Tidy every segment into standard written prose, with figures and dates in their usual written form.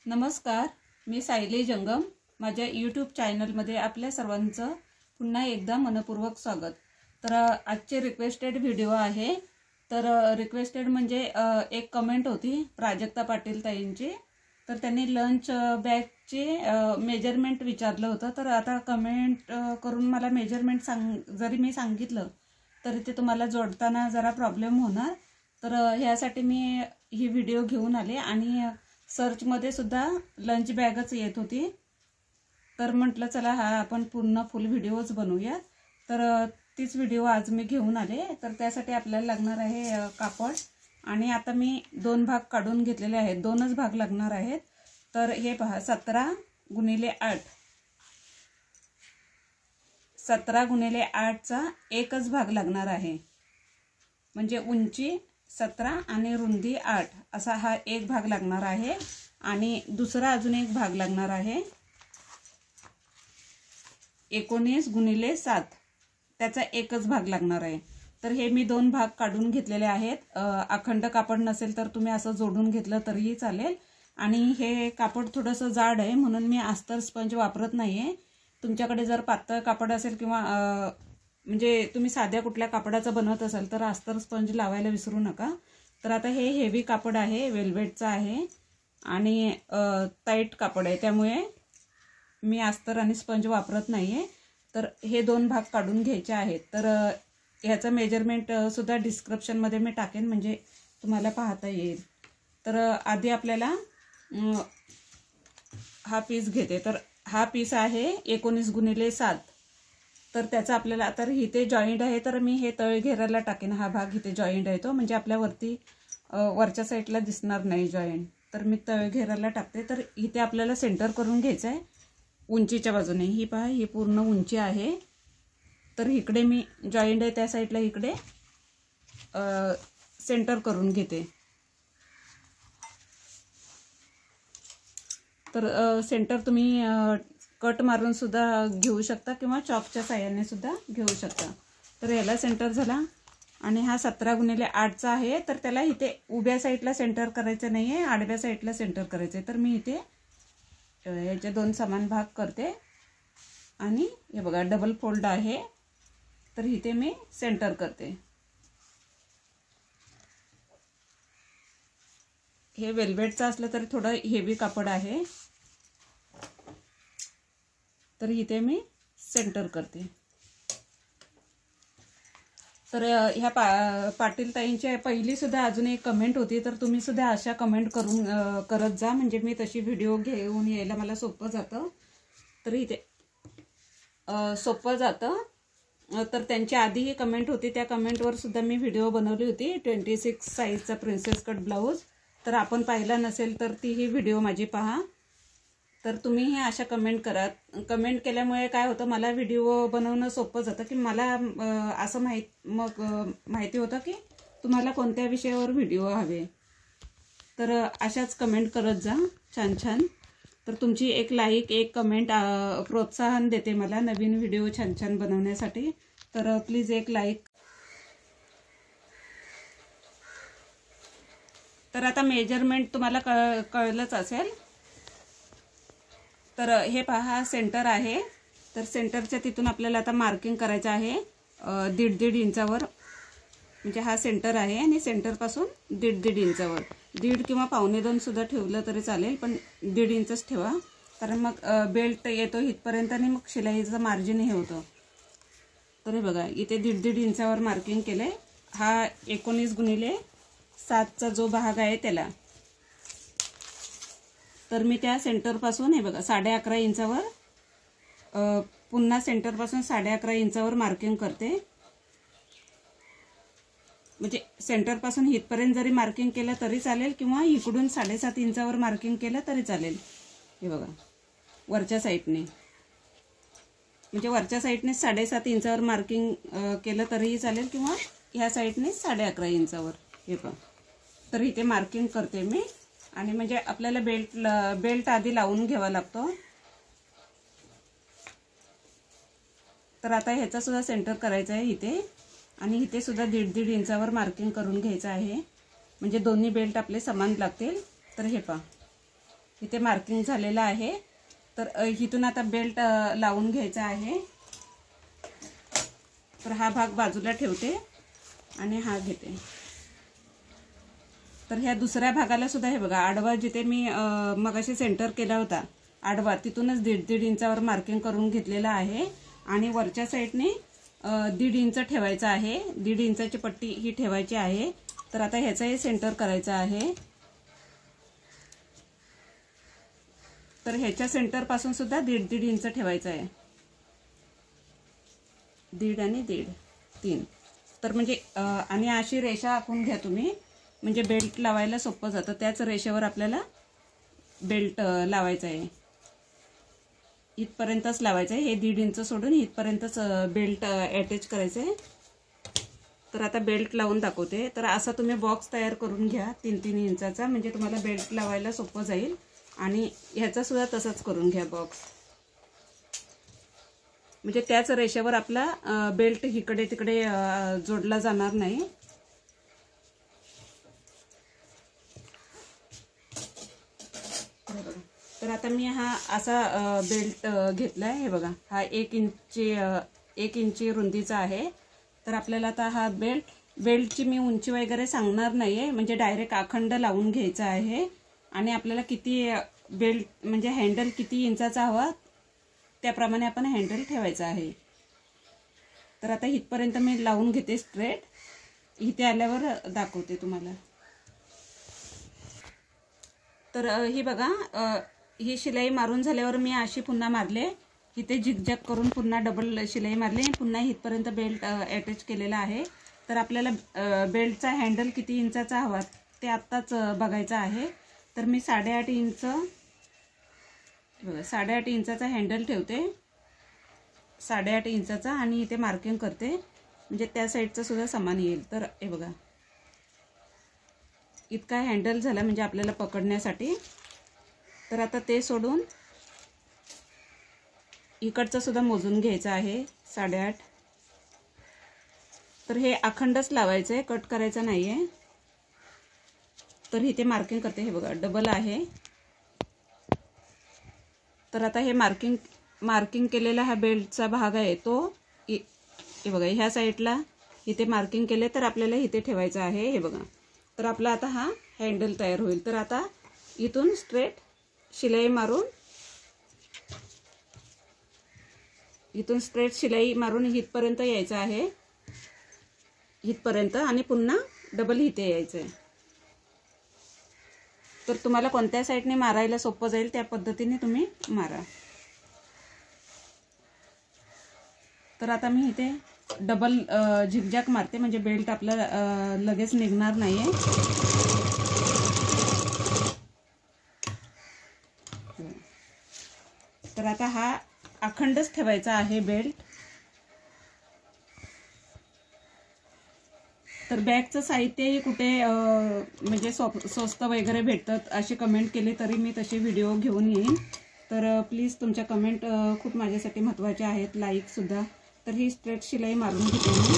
नमस्कार, मी सायली जंगम. माझ्या यूट्यूब चॅनलमध्ये आपल्या सर्वांचं पुन्हा एकदा मनपूर्वक स्वागत. तर आजचे रिक्वेस्टेड व्हिडिओ आहे. तर रिक्वेस्टेड म्हणजे एक कमेंट होती प्राजक्ता पाटील ताईंची. तर त्यांनी लंच बॅगचे मेजरमेंट विचारलं होतं. तर आता कमेंट करून मला मेजरमेंट जरी मी सांगितलं तरी ते तुम्हाला जोडताना जरा प्रॉब्लेम होणार. तर ह्यासाठी मी ही व्हिडिओ घेऊन आले आणि सर्चमध्ये सुद्धा लंच बॅगच येत होती. तर म्हटलं चला हा आपण पूर्ण फुल व्हिडिओज बनवूया. तर तीच व्हिडिओ आज मी घेऊन आले. तर त्यासाठी आपल्याला लागणार आहे कापड. आणि आता मी 2 भाग काढून घेतलेले आहेत. 2च भाग लागणार आहेत. तर हे पहा 17x8 17x8चा एकच भाग लागणार आहे. म्हणजे उंची 17 आणि रुंदी 8 असा हा एक भाग लागणार आहे. आणि दुसरा अजून एक भाग लागणार आहे 19x7 त्याचा एकच भाग लागणार आहे. तर हे मी 2 भाग काढून घेतलेले आहेत. अखंड कापड नसेल तर तुम्ही असं जोडून घेतलं तरीही चालेल. आणि हे कापड थोडंसं जाड आहे म्हणून मी अस्तर स्पंज वापरत नाहीये. तुमच्याकडे जर पातळ कापड असेल किंवा म्हणजे तुम्ही साध्या कुठल्या कापडाचं बनवत असाल तर अस्तर स्पंज लावायला विसरू नका. तर आता हे हेवी कापड आहे, वेल्वेटचं आहे आणि टाईट कापड आहे, त्यामुळे मी अस्तर आणि स्पंज वापरत नाहीये. तर हे 2 भाग काढून घ्यायचे आहेत. तर ह्याचं मेजरमेंट सुद्धा डिस्क्रिप्शनमध्ये मी टाकेन म्हणजे तुम्हाला पाहता येईल. तर आधी आपल्याला हा पीस घेते. तर हा पीस आहे 19x7. तर त्याचा आपल्याला आता इथे जॉईंट आहे तर मी हे तळ घेरायला टाकेन. हा भाग इथे जॉईंट आहे तो म्हणजे आपल्या वरच्या साईडला दिसणार नाही जॉईंट. तर मी तळ घेरायला टाकते. तर इथे आपल्याला सेंटर करून घ्यायचं आहे उंचीच्या बाजूने. ही पहा ही पूर्ण उंची आहे. तर इकडे मी जॉईंट आहे त्या साईडला इकडे सेंटर करून घेते. तर सेंटर तुम्ही कट मारून सुद्धा घेऊ शकता किंवा चॉकच्या साह्याने सुद्धा घेऊ शकता. तर याला सेंटर झाला. आणि हा 17x8चा आहे. तर त्याला इथे उभ्या साईडला सेंटर करायचं नाही आहे, आडव्या साईडला सेंटर करायचं आहे. तर मी इथे याचे 2 समान भाग करते आणि हे बघा डबल फोल्ड आहे. तर इथे मी सेंटर करते. हे वेल्वेटचं असलं तरी थोडं हेवी कापड आहे. तर इथे मी सेंटर करते. तर ह्या पाटील ताईंची पहिली सुद्धा अजून एक कमेंट होती. तर तुम्ही सुद्धा अशा कमेंट करत जा म्हणजे मी तशी व्हिडिओ घेऊन यायला मला सोपं जातं. तर इथे सोपं जातं. तर त्यांच्या आधीही कमेंट होती, त्या कमेंटवर सुद्धा मी व्हिडिओ बनवली होती 26 साईजचा प्रिन्सेस कट ब्लाऊज. तर आपण पाहिला नसेल तर तीही व्हिडिओ माझी पहा. तर तुम्हीही अशा कमेंट करा. कमेंट केल्यामुळे काय होतं मला व्हिडिओ बनवणं सोपं जातं की मला असं माहिती होतं की तुम्हाला कोणत्या विषयावर व्हिडिओ हवे. तर अशाच कमेंट करत जा छान छान. तर तुमची एक लाईक एक कमेंट प्रोत्साहन देते मला नवीन व्हिडिओ छान छान बनवण्यासाठी. तर प्लीज एक लाईक. तर आता मेजरमेंट तुम्हाला कळलंच असेल. तर हे पहा सेंटर आहे. तर सेंटरच्या तिथून आपल्याला आता मार्किंग करायचं आहे 1.5 इंचावर. म्हणजे हा सेंटर आहे आणि सेंटरपासून 1.5 इंचावर 1.5 किंवा 1.25 सुद्धा ठेवलं तरी चालेल, पण 1.5 इंचच ठेवा कारण मग बेल्ट येतो इथपर्यंत आणि मग शिलाईचं मार्जिन हे होतं. तर हे बघा इथे 1.5 इंचावर मार्किंग केलंय. हा 19x7चा जो भाग आहे त्याला. तर मी त्या सेंटरपासून हे बघा 11.5 इंचावर पुन्हा सेंटरपासून 11.5 इंचावर मार्किंग करते. म्हणजे सेंटरपासून इथपर्यंत जरी मार्किंग केलं तरी चालेल किंवा इकडून 7.5 इंचावर मार्किंग केलं तरी चालेल. हे बघा वरच्या साईडने म्हणजे वरच्या साईडने 7.5 इंचावर मार्किंग केलं तरीही चालेल किंवा ह्या साईडने 11.5 इंचावर. हे पहा तर इथे मार्किंग करते मी. आणि म्हणजे आपल्याला बेल्ट आधी लावून घ्यावा लागतो. तर आता ह्याचा सुद्धा सेंटर करायचा आहे इथे आणि इथे सुद्धा 1.5 इंचावर मार्किंग करून घ्यायचं आहे म्हणजे दोन्ही बेल्ट आपले समान लागतील. तर हे पहा इथे मार्किंग झालेलं आहे। तर इथून आता बेल्ट लावून घ्यायचा आहे। तर हा भाग बाजूला ठेवते आणि हा घेते। तर ह्या दुसऱ्या भागाला सुद्धा हे बघा, आडवा जिथे मी मगाशी सेंटर केला होता आडवा, तिथूनच 1.5 इंचावर मार्किंग करून घेतलेला आहे आणि वरच्या साईडने 1.5 इंच ठेवायचं आहे। 1.5 इंचाची पट्टी ही ठेवायची आहे। तर आता ह्याचाही सेंटर करायचा आहे। तर ह्याच्या सेंटर पासून सुद्धा 1.5 इंच ठेवायचं आहे। 1.5 आणि 1.5 3। तर म्हणजे आणि अशी रेषा आखून घ्या तुम्ही, म्हणजे बेल्ट लावायला सोपं जातं। त्याच रेषेवर आपल्याला बेल्ट लावायचा आहे। इथपर्यंतच लावायचं आहे, हे 1.5 इंच सोडून इथपर्यंतच बेल्ट अटॅच करायचं आहे। तर आता बेल्ट लावून दाखवते। तर असा तुम्ही बॉक्स तयार करून घ्या 3-3 इंचाचा, म्हणजे तुम्हाला बेल्ट लावायला सोपं जाईल। आणि ह्याचा सुद्धा तसंच करून घ्या बॉक्स, म्हणजे त्याच रेषेवर आपला बेल्ट इकडे तिकडे जोडला जाणार नाही। तर आता मी हा असा बेल्ट घेतलाय, हे बघा, हा 1 इंची रुंदीचा आहे। तर आपल्याला आता हा बेल्टची मी उंची वगैरे सांगणार नाहीये, म्हणजे डायरेक्ट अखंड लावून घ्यायचा आहे। आणि आपल्याला किती बेल्ट म्हणजे हँडल किती इंचाचा हवा त्याप्रमाणे आपण हँडल ठेवायचं आहे। तर आता इथपर्यंत मी लावून घेते स्ट्रेट, इथे आल्यावर दाखवते तुम्हाला। तर ही बघा, ही शिलाई मारून झाल्यावर मी अशी पुन्हा मारले, इथे झिगझॅग करून पुन्हा डबल शिलाई मारली, पुन्हा इथपर्यंत बेल्ट अटॅच केलेला आहे। तर आपल्याला बेल्टचा हँडल किती इंचाचा हवा ते आत्ताच बघायचं आहे। तर मी 8.5 इंच, बघा 8.5 इंचाचा हँडल ठेवते, 8.5 इंचाचा, आणि इथे मार्किंग करते, म्हणजे त्या साईडचं सुद्धा समान येईल। तर हे बघा, इतका हँडल झाला म्हणजे आपल्याला पकडण्यासाठी। तर आता ते सोडून इकडचं सुद्धा मोजून घ्यायचं आहे 8.5। तर हे अखंडच लावायचं आहे, कट करायचं नाही आहे। तर इथे मार्किंग करते, हे बघा डबल आहे। तर आता हे मार्किंग केलेला हा बेल्टचा भाग आहे, तो हे बघा ह्या साईडला इथे मार्किंग केले, तर आपल्याला इथे ठेवायचं आहे, हे बघा। तर आपला आता हा हँडल तयार होईल। तर आता इथून स्ट्रेट शिलाई मारून, इथपर्यंत यायचं आहे, इथपर्यंत, आणि पुन्हा डबल इथे यायचं आहे। तर तुम्हाला कोणत्या साईडने मारायला सोपं जाईल त्या पद्धतीने तुम्ही मारा। तर आता मी इथे डबल झिगझॅग मारते, म्हणजे बेल्ट आपला लगेच निघणार नाहीये। तर आता हा अखंडच ठेवायचा आहे बेल्ट। तर बॅगचं साहित्यही कुठे म्हणजे स्वस्त वगैरे भेटतात असे कमेंट केले तरी मी तसे व्हिडिओ घेऊन येईन। तर प्लीज तुमच्या कमेंट खूप माझ्यासाठी महत्त्वाच्या आहेत, लाईक सुद्धा। तर ही स्ट्रेट शिलाई मारून घेते मी।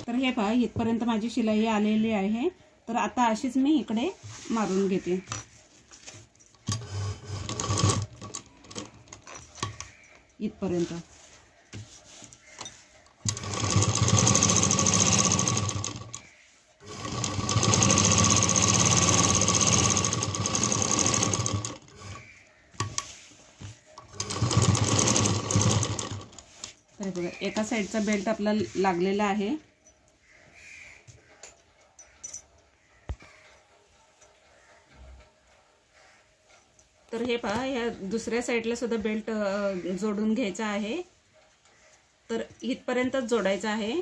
तर हे पहा, इथपर्यंत माझी शिलाई आलेली आहे। तर आता अशीच मी इकडे मारून घेते। इथपर्यंत तर बघा, एका साईडचा बेल्ट आपला लागलेला आहे। तर हे पहा, या दुसऱ्या साईडला सुद्धा बेल्ट जोडून घ्यायचा आहे। तर इथपर्यंतच जोडायचा आहे,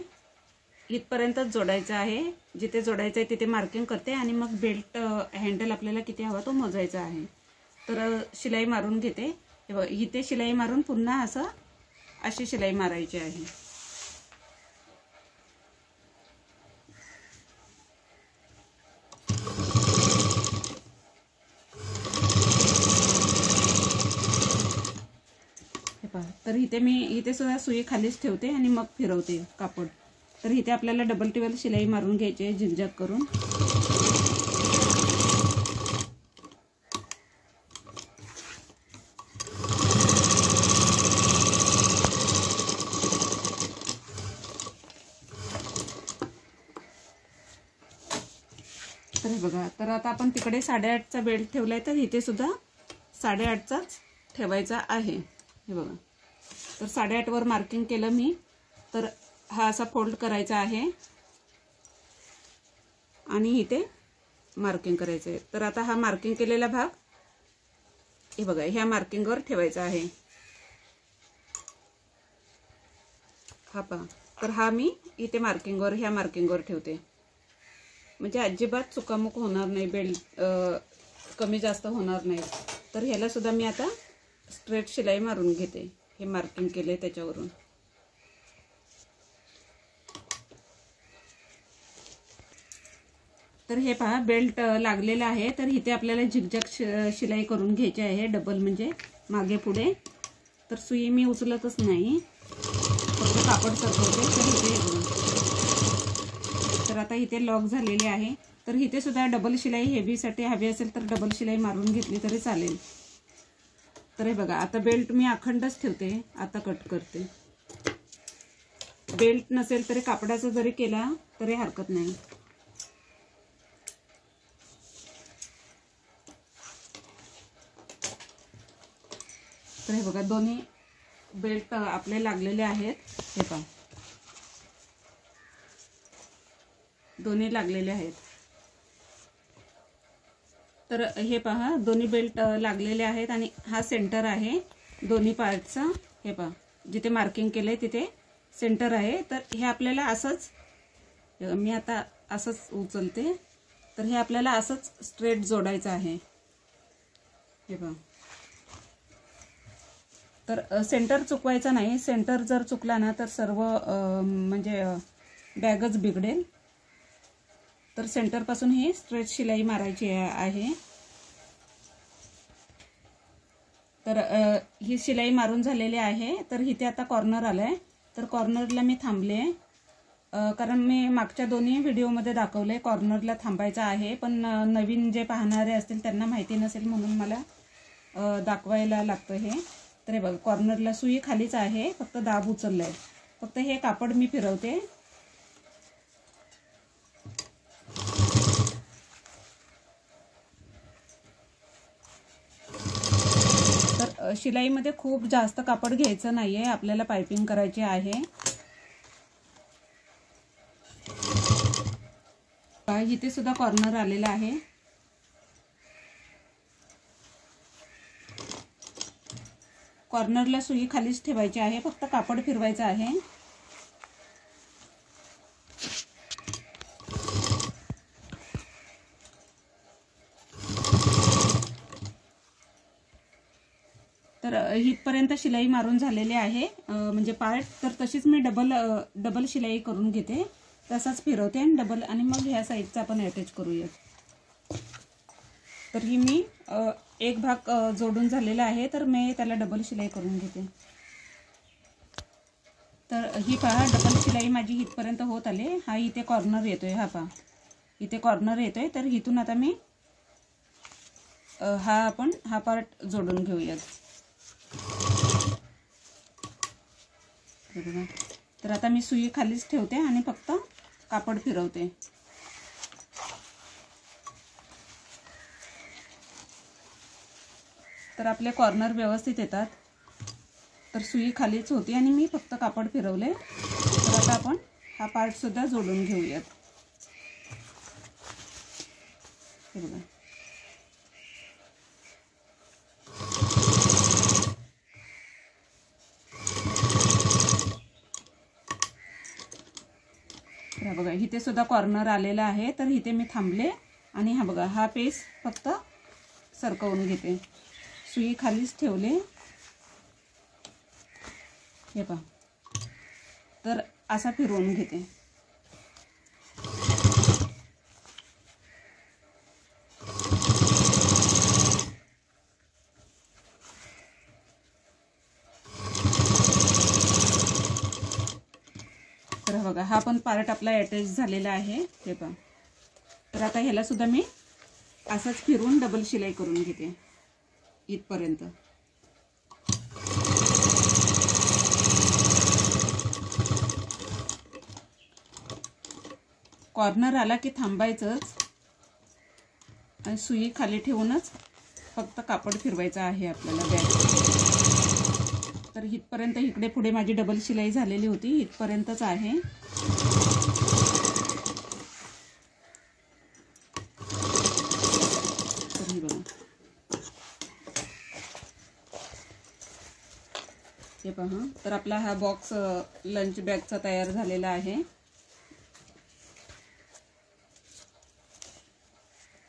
इथपर्यंतच जोडायचा आहे। जिथे जोडायचं आहे तिथे मार्किंग करते आणि मग बेल्ट हँडल आपल्याला किती हवा तो मोजायचा आहे। तर शिलाई मारून घेते, हे बघा इथे शिलाई मारून पुन्हा अशी शिलाई मारायची आहे। तर इथे सुद्धा सुई खालीच ठेवते आणि मग फिरवते कापड। तर इथे आपल्याला डबल टिबल शिलाई मारून घ्यायची आहे झिगझॅग करून। तर आता आपण तिकडे 8.5चा बेल्ट ठेवलाय, तर इथे सुद्धा 8.5चाच ठेवायचा आहे. हे बघा, तर 8.5 वर मार्किंग केलं मी. तर हा असा फोल्ड करायचा आहे आणि इथे मार्किंग करायचं आहे. तर आता हा मार्किंग केलेला भाग हे बघा ह्या मार्किंगवर ठेवायचा आहे. हा पहा, तर हा मी इथे मार्किंगवर ह्या मार्किंगवर ठेवते, म्हणजे अजिबात चुकामुक होणार नाही, बेल्ट कमी जास्त होणार नाही. तर ह्याला सुद्धा मी आता स्ट्रेट शिलाई मारून घेते, हे मार्किंग केले त्याच्यावरून. तर हे पहा बेल्ट लागलेला आहे. तर इथे आपल्याला झिगझॅग शिलाई करून घ्यायची आहे, डबल म्हणजे मागे पुढे. तर सुई मी उचलतच नाही, फक्त कापड सरकवते. तर आता इथे लॉक झालेली आहे. तर इथे सुद्धा डबल शिलाई हेवीसाठी हवी असेल तर डबल शिलाई मारून घेतली तरी चालेल. तर हे बघा, आता बेल्ट मी अखंडच ठेवते, आता कट करते. बेल्ट नसेल तरी कापडाचा जरी केला तरी हरकत नाही. तर हे बघा, दोन्ही बेल्ट आपले लागलेले आहेत. हे पहा, दोन्ही लागलेले आहेत. तर हे पहा, दोन्ही बेल्ट लागलेले आहेत आणि हा सेंटर आहे दोन्ही पार्टचा. हे पहा, जिथे मार्किंग केलंय तिथे सेंटर आहे. तर हे आपल्याला असंच, मी आता असंच उचलते, तर हे आपल्याला असंच स्ट्रेट जोडायचं आहे. हे पहा, तर सेंटर चुकवायचा नाही. सेंटर जर चुकला ना तर सर्व म्हणजे बॅगच बिघडेल. तर सेंटर पासून ही स्ट्रेट शिलाई मारायची आहे. तर ही शिलाई मारून झालेली आहे. तर इथे आता कॉर्नर आलाय, तर कॉर्नरला मी थांबले, कारण मी मागच्या दोन्ही व्हिडिओमध्ये दाखवले कॉर्नरला थांबायचं आहे. पण नवीन जे पाहणारे असतील त्यांना माहिती नसेल म्हणून मला दाखवायला लागतं हे. तर हे बघ, कॉर्नरला सुई खालीच आहे, फक्त दाब उचललाय. फक्त हे कापड मी फिरवते. तर शिलाईमध्ये खूप जास्त कापड घ्यायचं नाहीये, आपल्याला पाइपिंग करायची आहे. इथे सुद्धा कॉर्नर आलेला आहे. कॉर्नरला सुई खालीच ठेवायची आहे, फक्त कापड फिरवायचं आहे. तर इथपर्यंत शिलाई मारून झालेली आहे, म्हणजे पार्ट. तर तशीच मी डबल शिलाई करून घेते, तसाच फिरवते आणि डबल, आणि मग ह्या साईडचा आपण अटॅच करूयात. तर ही मी एक भाग जोडून झालेला आहे, तर मी त्याला डबल शिलाई करून घेते. तर ही पहा, डबल शिलाई माझी इथपर्यंत होत आली. हा इथे कॉर्नर येतोय, हा पहा इथे कॉर्नर येतोय. तर इथून आता मी हा पार्ट जोडून घेऊयात. तर आता मी सुई खालीच ठेवते आणि फक्त कापड फिरवते. तर आपले कॉर्नर व्यवस्थित येतात. तर सुई खालीच होती आणि मी फक्त कापड फिरवले. तर आता आपण हा पार्ट सुद्धा जोडून घेऊयात. हे बघा, हा बघा, इथे सुद्धा कॉर्नर आलेला आहे. तर इथे मी थांबले आणि हा बघा, हा पीस फक्त सरकवून घेते, सुई खालीच ठेवले. हे पहा, तर असा फिरवून घेते. तर बघा, हा पण पार्ट आपला अटॅच झालेला आहे. हे पहा, तर आता ह्याला सुद्धा मी असंच फिरवून डबल शिलाई करून घेते इथपर्यंत. कॉर्नर आला की थांबायचंच. आणि सुई खाली ठेवूनच फक्त कापड फिरवायचं आहे आपल्याला बॅग. तर इथपर्यंत इकडे पुढे माझी डबल शिलाई झालेली होती, इथपर्यंतच आहे. तर ही बघा, हे पहा. तर आपला हा बॉक्स लंच बॅगचा तयार झालेला आहे.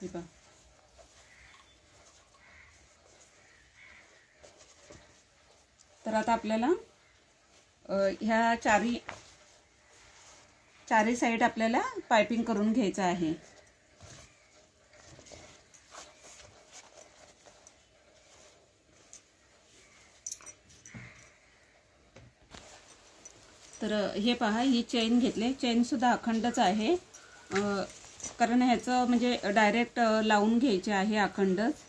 हे पहा. तर आता आपल्याला ह्या चारी साईड आपल्याला पाइपिंग करून घ्यायचं आहे. तर हे पहा, ही चेन घेतले. चेन सुद्धा अखंडच आहे, कारण ह्याचं म्हणजे डायरेक्ट लावून घ्यायचे आहे अखंडच.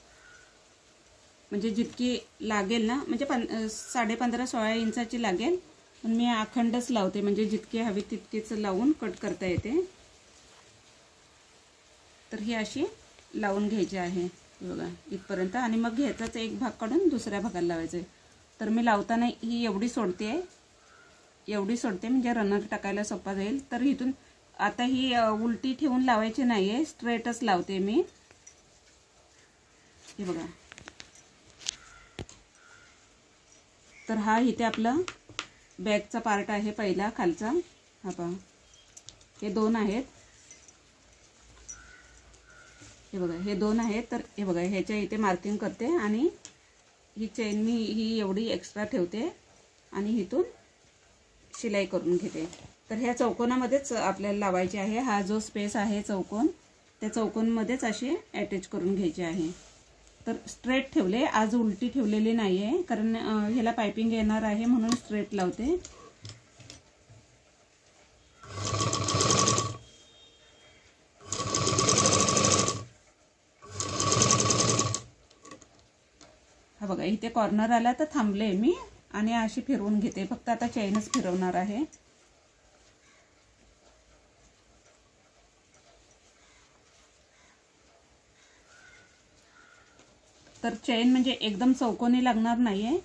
म्हणजे जितकी लागेल ना, म्हणजे 15.5-16 इंचाची लागेल, पण मी अखंडच लावते. म्हणजे जितकी हवी तितकीच लावून कट करता येते. तर ही अशी लावून घ्यायची आहे बघा इथपर्यंत. आणि मग ह्याचाच एक भाग काढून दुसऱ्या भागाला लावायचं आहे. तर मी लावताना ही एवढी सोडते म्हणजे रनर टाकायला सोपा जाईल. तर इथून आता ही उलटी ठेवून लावायची नाही आहे, स्ट्रेटच लावते मी. हे बघा. तर हा इथे आपला बॅगचा पार्ट आहे पहिला खालचा. हा पहा, हे 2 आहेत. हे बघा, हे 2 आहेत. तर हे बघा, ह्याच्या इथे मार्किंग करते आणि ही चेन मी ही एवढी एक्स्ट्रा ठेवते आणि इथून शिलाई करून घेते. तर ह्या चौकोनामध्येच आपल्याला लावायचे आहे. हा जो स्पेस आहे चौकोन, त्या चौकोनमध्येच अशी अटॅच करून घ्यायची आहे. तर स्ट्रेट ठेवले, आज उलटी ठेवलेली नाही आहे, कारण ह्याला पाइपिंग येणार आहे म्हणून स्ट्रेट लावते. हा बघा, इथे कॉर्नर आला तर थांबले मी आणि अशी फिरवून घेते. फक्त आता चेनच फिरवणार आहे. तर चेन म्हणजे एकदम चौकोनी लागणार नाहीये,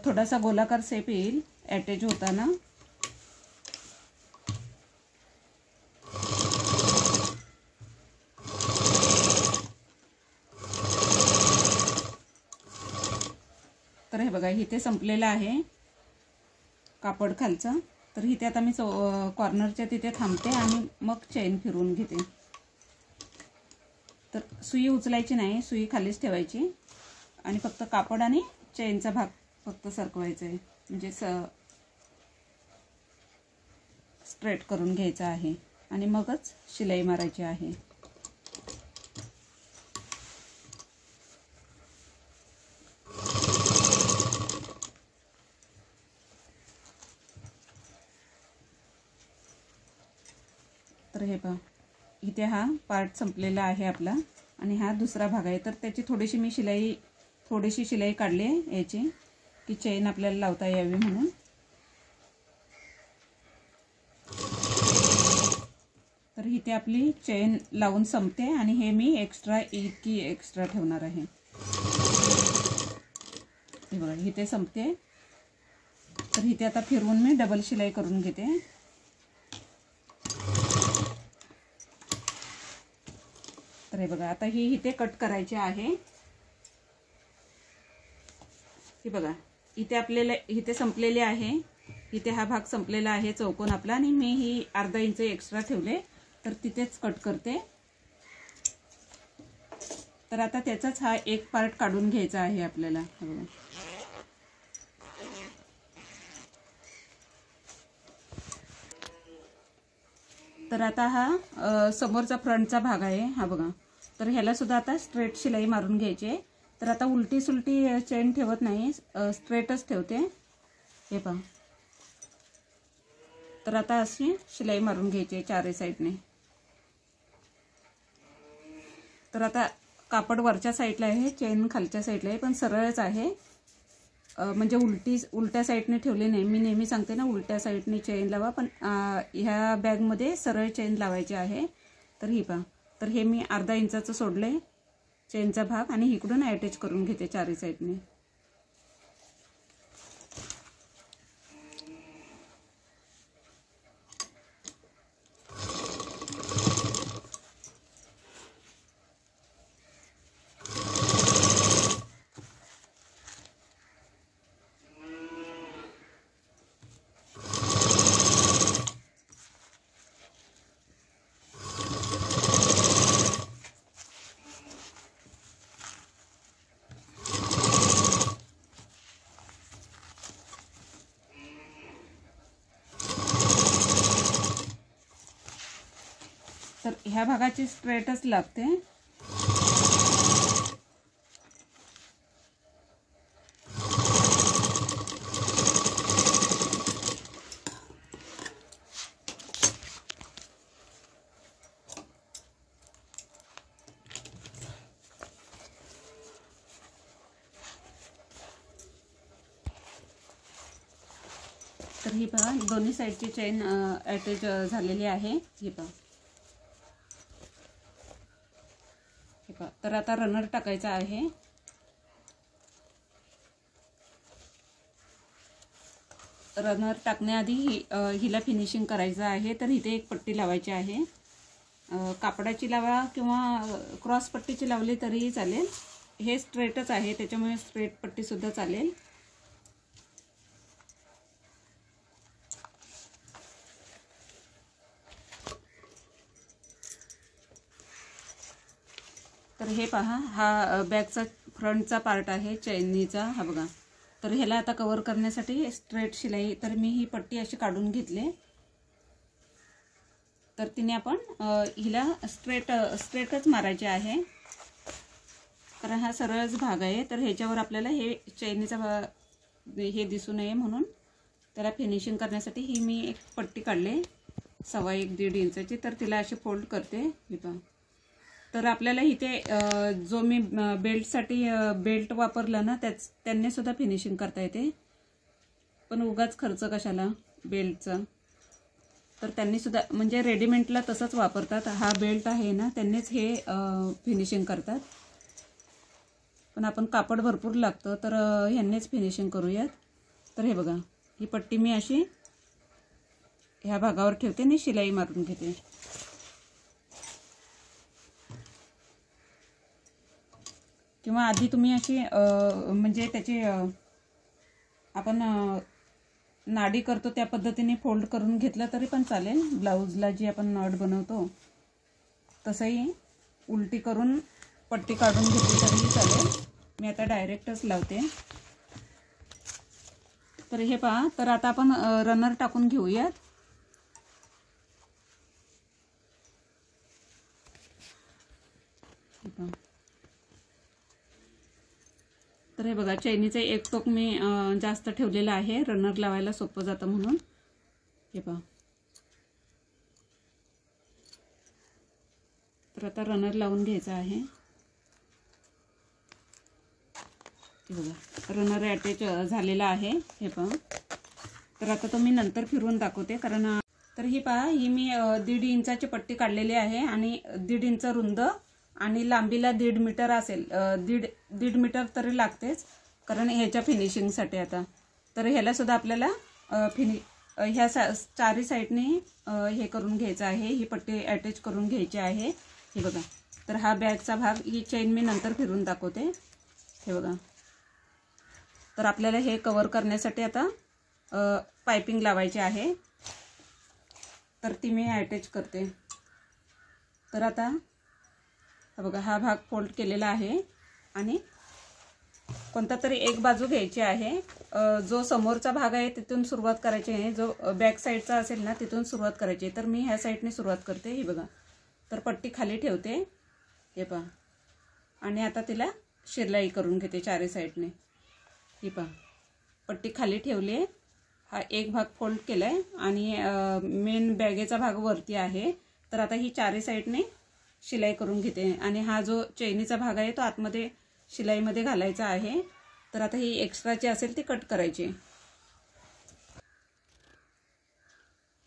थोडासा गोलाकार शेप येईल अटॅच होताना. तर हे बघा, इथे संपलेलं आहे कापड खालचं. तर इथे आता मी कॉर्नरच्या तिथे थांबते आणि मग चेन फिरवून घेते. तर सुई उचलायची नाही, सुई खालीच ठेवायची आणि फक्त कापड आणि चेनचा भाग फक्त सरकवायचा आहे. म्हणजे स्ट्रेट करून घ्यायचा आहे आणि मगच शिलाई मारायची आहे. तर हे पहा, इथे हा पार्ट संपलेला आहे आपला आणि हा दुसरा भाग आहे. तर त्याची थोडीशी शिलाई काढली आहे याची, की चेन आपल्याला लावता यावी म्हणून. तर इथे आपली चेन लावून संपते आणि हे मी एक्स्ट्रा ठेवणार आहे. हे बघा, इथे संपते. तर इथे आता फिरवून मी डबल शिलाई करून घेते. तर हे बघा, आता ही इथे कट करायची आहे. हे बघा, इथे आपल्याला इथे संपलेले आहे. इथे हा भाग संपलेला आहे चौकोन आपला आणि मी ही अर्धा इंच एक्स्ट्रा ठेवले. तर तिथेच कट करते. तर आता त्याचाच हा एक पार्ट काढून घ्यायचा आहे आपल्याला. बघा, तर आता हा समोरचा फ्रंटचा भाग आहे. हा बघा, तर ह्याला सुद्धा आता स्ट्रेट शिलाई मारून घ्यायची आहे. तर आता उलटी सुलटी चेन ठेवत नाही, स्ट्रेटच ठेवते. हे पहा, तर आता अशी शिलाई मारून घ्यायची आहे चारही साईडने. तर आता कापड वरच्या साईडला आहे, चेन खालच्या साईडला आहे, पण सरळच आहे. म्हणजे उलट्या साईडने ठेवले नाही. मी नेहमी सांगते ना, उलट्या साईडने चेन लावा, पण ह्या बॅगमध्ये सरळ चेन लावायची आहे. तर ही पहा, तर हे मी अर्धा इंचाचं सोडले चेनचा भाग आणि इकडून अटॅच करून घेते चारी साईडने. तर ह्या भागाची स्ट्रेटच लागते. तर ही पहा दोन्ही साईडची चेन अटॅच झालेली आहे. ही पहा. तर आता रनर टाकायचा आहे. रनर टाकण्याआधी हिला फिनिशिंग करायचं आहे. तर इथे एक पट्टी लावायची आहे. कापडाची लावा किंवा क्रॉस पट्टीची लावली तरीही चालेल. हे स्ट्रेटच आहे त्याच्यामुळे स्ट्रेट पट्टी सुद्धा चालेल. तर हे पहा हा बॅकचा फ्रंटचा पार्ट आहे चैनीचा. हा बघा. तर ह्याला आता कव्हर करण्यासाठी स्ट्रेट शिलाई. तर मी ही पट्टी अशी काढून घेतली. तर तिने आपण हिला स्ट्रेटच मारायचे आहे कारण हा सरळच भाग आहे. तर ह्याच्यावर आपल्याला हे चैनीचा हे दिसू नये म्हणून त्याला फिनिशिंग करण्यासाठी ही मी एक पट्टी काढली 1.25-1.5 इंचाची. तर तिला अशी फोल्ड करते. हे पहा. तर आपल्याला इथे जो मी बेल्टसाठी बेल्ट वापरला ना त्यांनी सुद्धा फिनिशिंग करता येते. पण उगाच खर्च कशाला बेल्टचा. तर त्यांनी सुद्धा म्हणजे रेडीमेडला तसंच वापरतात. हा बेल्ट आहे ना त्यांनीच हे फिनिशिंग करतात. पण आपण कापड भरपूर लागतं तर ह्यांनीच फिनिशिंग करूयात. तर हे बघा ही पट्टी मी अशी ह्या भागावर ठेवते आणि शिलाई मारून घेते. किंवा आधी तुम्ही अशी म्हणजे त्याची आपण नाडी करतो त्या पद्धतीने फोल्ड करून घेतलं तरी पण चालेल. ब्लाऊजला जी आपण नॉट बनवतो तसंही उलटी करून पट्टी काढून घेतली तरीही चालेल. मी आता डायरेक्टच लावते. तर हे पहा. तर आता आपण रनर टाकून घेऊयात. तर हे बघा चैनीचे एक टोक मी जास्त ठेवलेलं आहे रनर लावायला सोपं जातं म्हणून. हे पहा. तर आता रनर लावून घ्यायचा आहे. हे बघा रनर अटॅच झालेला आहे. हे पहा. तर आता तो मी नंतर फिरवून दाखवते कारण तर ही पहा ही मी 1.5 इंचाची पट्टी काढलेली आहे आणि 1.5 इंच रुंद आणि लांबीला 1.5 मीटर असेल. 1.5 मीटर तरी लागतेच कारण ह्याच्या फिनिशिंगसाठी. आता तर ह्याला सुद्धा आपल्याला ह्या चारी साईडने हे करून घ्यायचं आहे. ही पट्टी अटॅच करून घ्यायची आहे. हे बघा. तर हा बॅगचा भाग ही चेन मी नंतर फिरून दाखवते. हे बघा. तर आपल्याला हे कव्हर करण्यासाठी आता पाइपिंग लावायची आहे. तर ती मी अटॅच करते. तर आता बघा हा भाग फोल्ड केलेला आहे आणि कोणता तरी एक बाजू घ्यायची आहे. जो समोरचा भाग आहे तिथून सुरुवात करायची आहे. जो बॅक साईडचा असेल ना तिथून सुरुवात करायची. तर मी ह्या साईडने सुरुवात करते. हे बघा. तर पट्टी खाली ठेवते. हे पहा. आणि आता तिला शिलाई करून घेते चारी साईडने. हे पहा पट्टी खाली ठेवली. हा एक भाग फोल्ड केलाय आणि मेन बॅगेचा भाग वरती आहे. तर आता ही चारी साईडने शिलाई करून घेते आणि हा जो चैनीचा भाग आहे तो आतमध्ये शिलाईमध्ये घालायचा आहे. तर आता ही एक्स्ट्राची असेल ती कट करायची.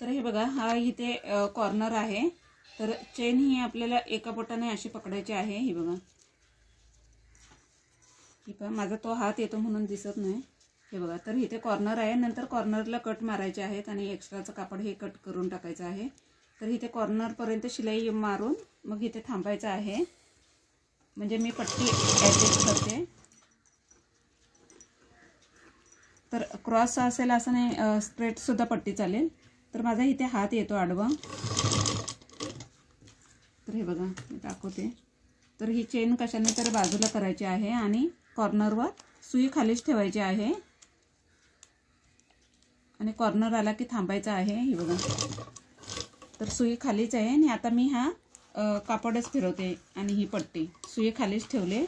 तर हे बघा हा इथे कॉर्नर आहे. तर चेन ही आपल्याला एका बोटाने अशी पकडायची आहे. ही बघा. ठीक आहे, माझा तो हात येतो म्हणून दिसत नाही. हे बघा, तर इथे कॉर्नर आहे. नंतर कॉर्नरला कट मारायचे आहेत आणि एक्स्ट्राचं कापड हे कट करून टाकायचं आहे. तर इथे कॉर्नरपर्यंत शिलाई मारून मग इथे थांबायचं आहे. म्हणजे मी पट्टी ॲडजस्ट करते. तर क्रॉस असेल असं नाही, स्ट्रेटसुद्धा पट्टी चालेल. तर माझा इथे हात येतो आडवा. तर हे बघा मी दाखवते. तर ही चेन कशाने तर बाजूला करायची आहे आणि कॉर्नरवर सुई खालीच ठेवायची आहे आणि कॉर्नर आला की थांबायचं आहे. हे बघा, तर सुई खालीच आहे आणि आता मी हा कापडच फिरवते आणि ही पट्टी सुई खालीच ठेवले.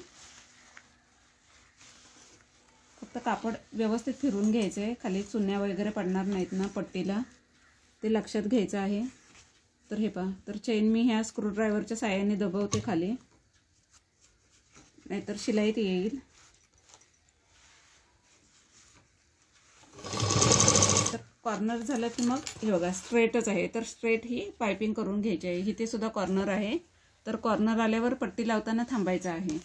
फक्त कापड व्यवस्थित फिरून घ्यायचं आहे. खाली चुन्या वगैरे पडणार नाहीत ना पट्टीला, ते लक्षात घ्यायचं आहे. तर हे पहा, तर चेन मी ह्या स्क्रूड्रायव्हरच्या साहाय्याने दबवते खाली, नाहीतर शिलाईत येईल. तर कॉर्नर झालं की मग हे बघा स्ट्रेटच आहे. तर स्ट्रेट ही पायपिंग करून घ्यायची आहे. इथे सुद्धा कॉर्नर आहे. तर कॉर्नर आल्यावर पट्टी लावताना थांबायचं आहे.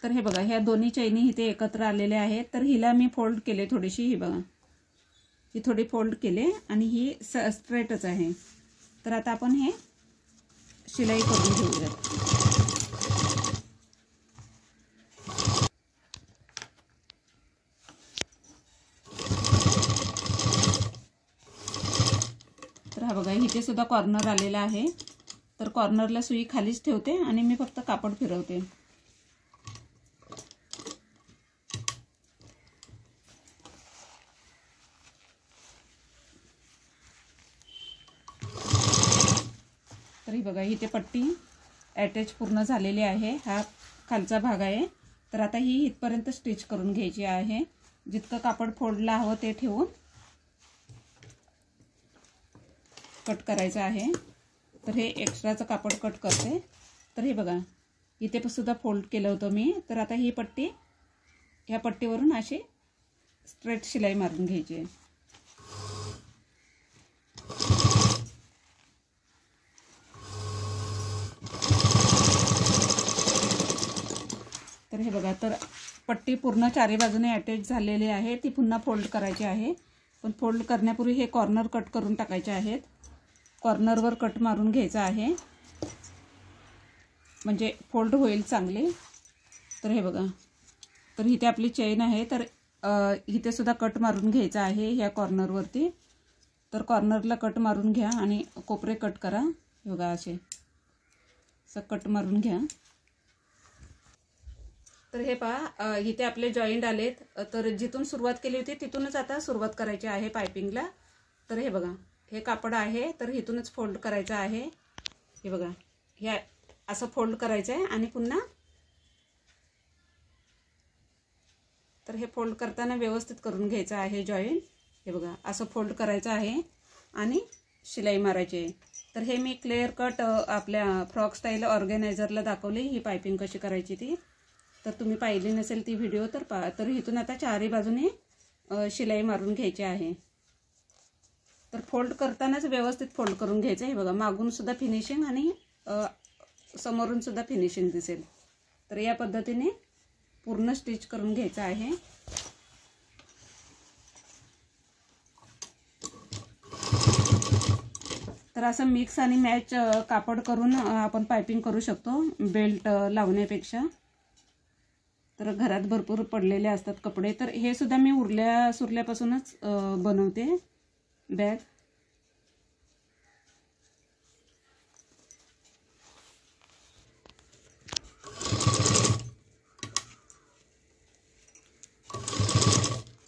तर हे बघा, ह्या दोन्ही चैनी इथे एकत्र आलेल्या आहेत. तर हिला मी फोल्ड केले थोडीशी. ही बघा, ही थोडी फोल्ड केले आणि ही स्ट्रेटच आहे. तर आता आपण हे शिलाई करून घेऊयात. तर हा बघा, इथे सुद्धा कॉर्नर आलेला आहे. तर कॉर्नरला सुई खालीच ठेवते आणि मी फक्त कापड फिरवते. तर ही बघा, इथे पट्टी अटॅच पूर्ण झालेली आहे. हा खालचा भाग आहे. तर आता ही इथपर्यंत स्टिच करून घ्यायची आहे. जितकं कापड फोल्डला हवं ते ठेवून कट करायचं आहे. तर हे एक्स्ट्राचं कापड कट करते. तर हे बघा, इथे सुद्धा फोल्ड केलं होतं मी. तर आता ही पट्टी ह्या पट्टीवरून अशी स्ट्रेट शिलाई मारून घ्यायची आहे. तर हे बघा, तर पट्टी पूर्ण चारी बाजूने अटॅच झालेली आहे. ती पुन्हा फोल्ड करायची आहे. पण फोल्ड करण्यापूर्वी हे कॉर्नर कट करून टाकायचे आहेत. कॉर्नरवर कट मारून घ्यायचा आहे म्हणजे फोल्ड होईल चांगले. तर हे बघा, तर इथे आपली चेन आहे. तर इथे सुद्धा कट मारून घ्यायचा आहे ह्या कॉर्नरवरती. तर कॉर्नरला कट मारून घ्या आणि कोपरे कट करा. हे बघा, असे असं कट मारून घ्या. तर हे पहा, इथे आपले जॉईंट आलेत. तर जिथून सुरुवात केली होती तिथूनच आता सुरुवात करायची आहे पायपिंगला. तर हे बघा, हे कापड आहे. तर इथूनच फोल्ड करायचं आहे. हे बघा, हे असं फोल्ड करायचं आहे आणि पुन्हा तर हे फोल्ड करताना व्यवस्थित करून घ्यायचं आहे जॉईंट. हे बघा, असं फोल्ड करायचं आहे आणि शिलाई मारायची आहे. तर हे मी क्लिअर कट आपल्या फ्रॉक स्टाईल ऑर्गनायझरला दाखवली ही पायपिंग कशी करायची ती. तर तुम्ही पाहिली नसेल ती व्हिडिओ तर पहा. तर इथून आता चारही बाजूने शिलाई मारून घ्यायची आहे. तर फोल्ड करतानाच व्यवस्थित फोल्ड करून घ्यायचं. हे बघा, मागून सुद्धा फिनिशिंग आणि समोरून सुद्धा फिनिशिंग दिसेल. तर या पद्धतीने पूर्ण स्टिच करून घ्यायचं आहे. तर असं मिक्स आणि मॅच कापड करून आपण पायपिंग करू शकतो बेल्ट लावण्यापेक्षा. तर घरात भरपूर पडलेले असतात कपडे. तर हे सुद्धा मी उरल्या सुरल्यापासूनच बनवते बॅग.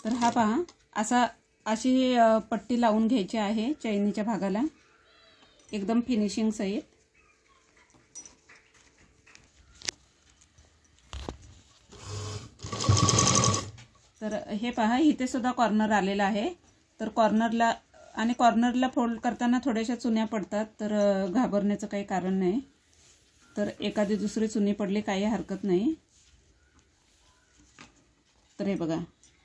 तर हा पहा, अशी पट्टी लावून घ्यायची आहे चैनीच्या भागाला एकदम फिनिशिंग सहित. तर हे पहा, इथे सुद्धा कॉर्नर आलेला आहे. तर कॉर्नरला फोल्ड करताना थोड्याशा चुन्या पडतात. तर घाबरण्याचं काही कारण नाही. तर एखादी दुसरी चुनी पडली काही हरकत नाही. तर हे बघा,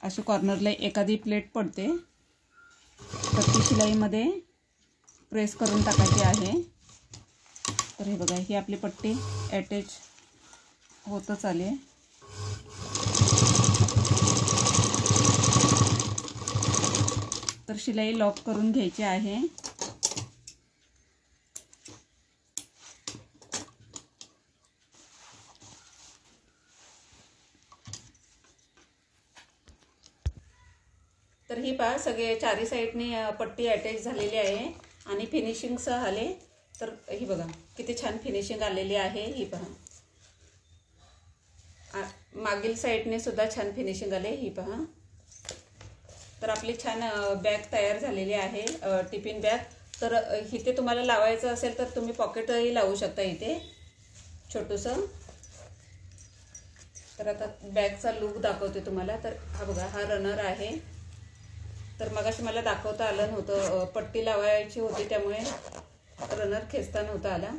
अशी कॉर्नरला एखादी प्लेट पडते. तर ती शिलाईमध्ये प्रेस करून टाकायची आहे. तर हे बघा, ही आपली पट्टी अटॅच होतच आले. तर शिलाई लॉक करून घ्यायची आहे. तर ही पहा सगळे चारी साईडने पट्टी अटॅच झालेली आहे आणि फिनिशिंग सह आले. तर ही बघा किती छान फिनिशिंग आलेली आहे. ही पहा मागील साईडने सुद्धा छान फिनिशिंग आले. ही पहा. तर आपली छान बॅग तयार झालेली आहे, टिफिन बॅग. तर इथे तुम्हाला लावायचं असेल तर तुम्ही पॉकेटही लावू शकता इथे छोटूसं. तर आता बॅगचा लुक दाखवते तुम्हाला. तर हा बघा हा रनर आहे. तर मगाशी मला दाखवता आलं नव्हतं, पट्टी लावायची होती त्यामुळे रनर खेचता नव्हता आला.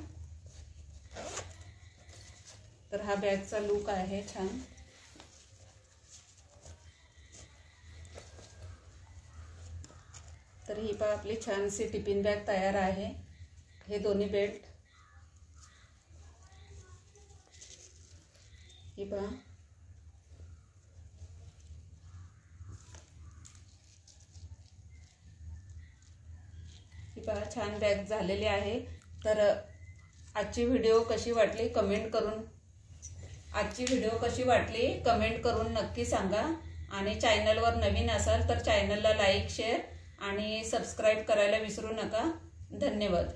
तर हा बॅगचा लुक आहे छान. तर ही पहा आपली छानशी टिफिन बॅग तयार आहे. हे दोन्ही बेल्ट ही पहा. ही पहा छान बॅग झालेली आहे. तर आजची व्हिडिओ कशी वाटली कमेंट करून नक्की सांगा. आणि चॅनलवर नवीन असाल तर चॅनलला लाईक शेअर आणि सबस्क्राईब करायला विसरू नका. धन्यवाद.